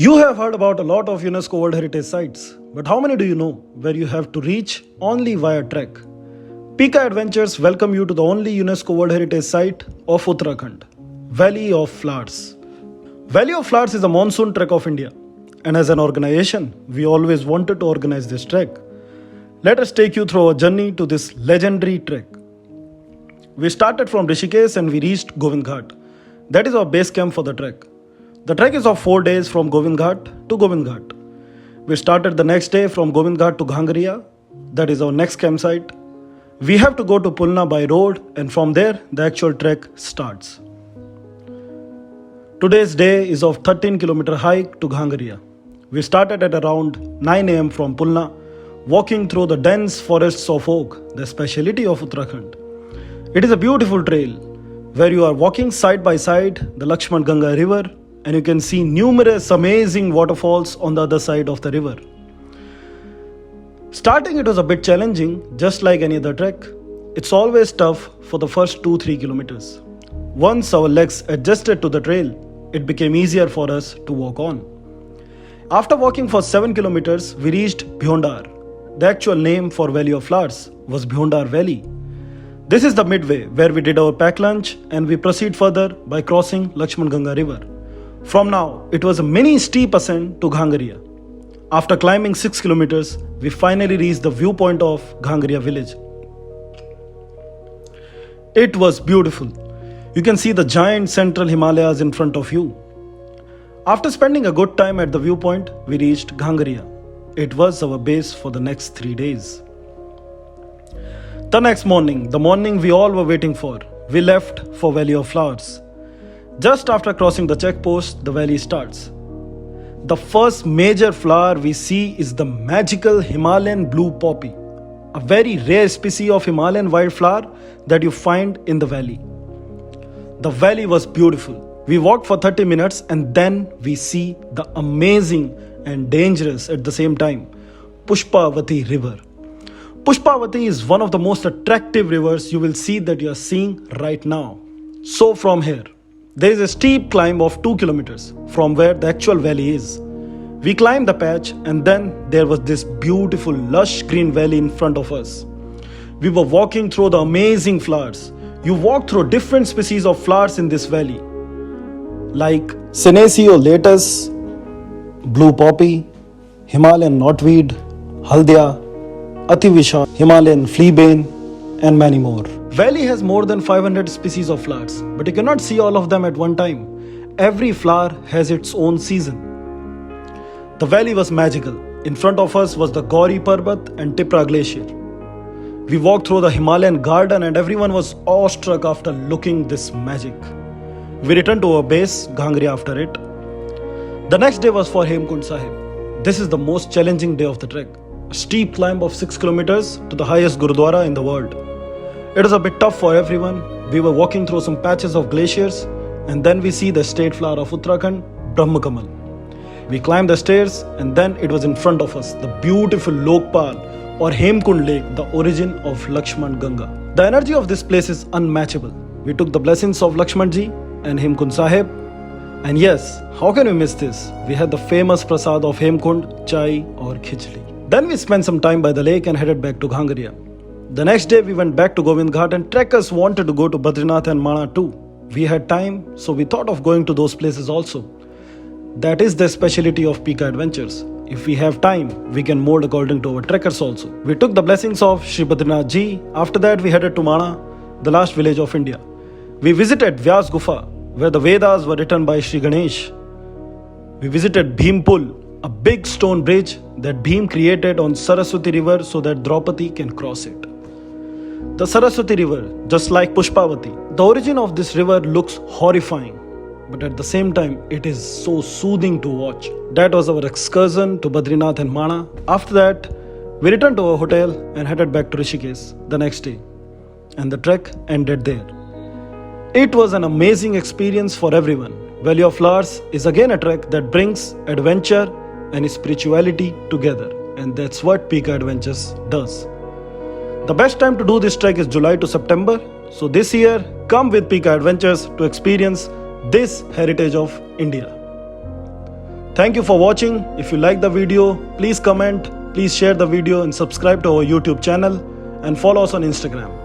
You have heard about a lot of UNESCO World Heritage sites, but how many do you know where you have to reach only via trek? Pika Adventures welcome you to the only UNESCO World Heritage site of Uttarakhand, Valley of Flowers. Valley of Flowers is a monsoon trek of India, and as an organization, we always wanted to organize this trek. Let us take you through a journey to this legendary trek. We started from Rishikesh and we reached Govind Ghat. That is our base camp for the trek. The trek is of 4 days from Govind Ghat to Govind Ghat. We started the next day from Govind Ghat to Ghangariya. That is our next campsite. We have to go to Pulna by road, and from there the actual trek starts. Today's day is of 13-kilometer hike to Ghangariya. We started at around 9 am from Pulna, walking through the dense forests of oak, the speciality of Uttarakhand. It is a beautiful trail where you are walking side by side the Lakshman Ganga river, and you can see numerous amazing waterfalls on the other side of the river. Starting it was a bit challenging, just like any other trek. It's always tough for the first 2-3 kilometers. Once our legs adjusted to the trail, it became easier for us to walk on. After walking for 7 kilometers, we reached Bhondar. The actual name for Valley of Flowers was Bhondar Valley. This is the midway where we did our pack lunch and we proceed further by crossing Lakshman Ganga river. From now, it was a mini steep ascent to Ghangariya. After climbing 6 kilometers, we finally reached the viewpoint of Ghangariya village. It was beautiful. You can see the giant central Himalayas in front of you. After spending a good time at the viewpoint, we reached Ghangariya. It was our base for the next 3 days. The next morning, the morning we all were waiting for, we left for Valley of Flowers. Just after crossing the checkpost, the valley starts. The first major flower we see is the magical Himalayan blue poppy, a very rare species of Himalayan wildflower that you find in the valley. The valley was beautiful. We walked for 30 minutes and then we see the amazing and dangerous at the same time Pushpavati river. Pushpavati is one of the most attractive rivers you will see that you are seeing right now. So from here, there is a steep climb of 2 kilometers from where the actual valley is. We climbed the patch and then there was this beautiful lush green valley in front of us. We were walking through the amazing flowers. You walk through different species of flowers in this valley, like Senecio latus, blue poppy, Himalayan knotweed, Haldia, Ativisha, Himalayan fleabane, and many more. Valley has more than 500 species of flowers, but you cannot see all of them at one time. Every flower has its own season. The valley was magical. In front of us was the Gauri Parbat and Tipra Glacier. We walked through the Himalayan garden and everyone was awestruck after looking this magic. We returned to our base, Ghangariya, after it. The next day was for Hemkund Sahib. This is the most challenging day of the trek. A steep climb of 6 kilometers to the highest Gurudwara in the world. It was a bit tough for everyone. We were walking through some patches of glaciers and then we see the state flower of Uttarakhand, Brahmakamal. We climbed the stairs and then it was in front of us, the beautiful Lokpal or Hemkund Lake, the origin of Lakshman Ganga. The energy of this place is unmatchable. We took the blessings of Lakshmanji and Hemkund Sahib. And yes, how can we miss this? We had the famous prasad of Hemkund, chai or khichdi. Then we spent some time by the lake and headed back to Ghangariya. The next day we went back to Govind Ghat and trekkers wanted to go to Badrinath and Mana too. We had time, so we thought of going to those places also. That is the speciality of Pika Adventures. If we have time, we can mold according to our trekkers also. We took the blessings of Shri Badrinath Ji. After that we headed to Mana, the last village of India. We visited Vyas Gufa, where the Vedas were written by Shri Ganesh. We visited Bhimpul, a big stone bridge that Bhim created on Saraswati river so that Draupadi can cross it. The Saraswati river, just like Pushpavati, the origin of this river looks horrifying, but at the same time it is so soothing to watch. That was our excursion to Badrinath and Mana. After that, we returned to our hotel and headed back to Rishikesh the next day, and the trek ended there. It was an amazing experience for everyone. Valley of Flowers is again a trek that brings adventure and spirituality together, and that's what Pika Adventures does. The best time to do this trek is July to September, so this year come with Pika Adventures to experience this heritage of India. Thank you for watching. If you like the video, please comment, please share the video and subscribe to our YouTube channel and follow us on Instagram.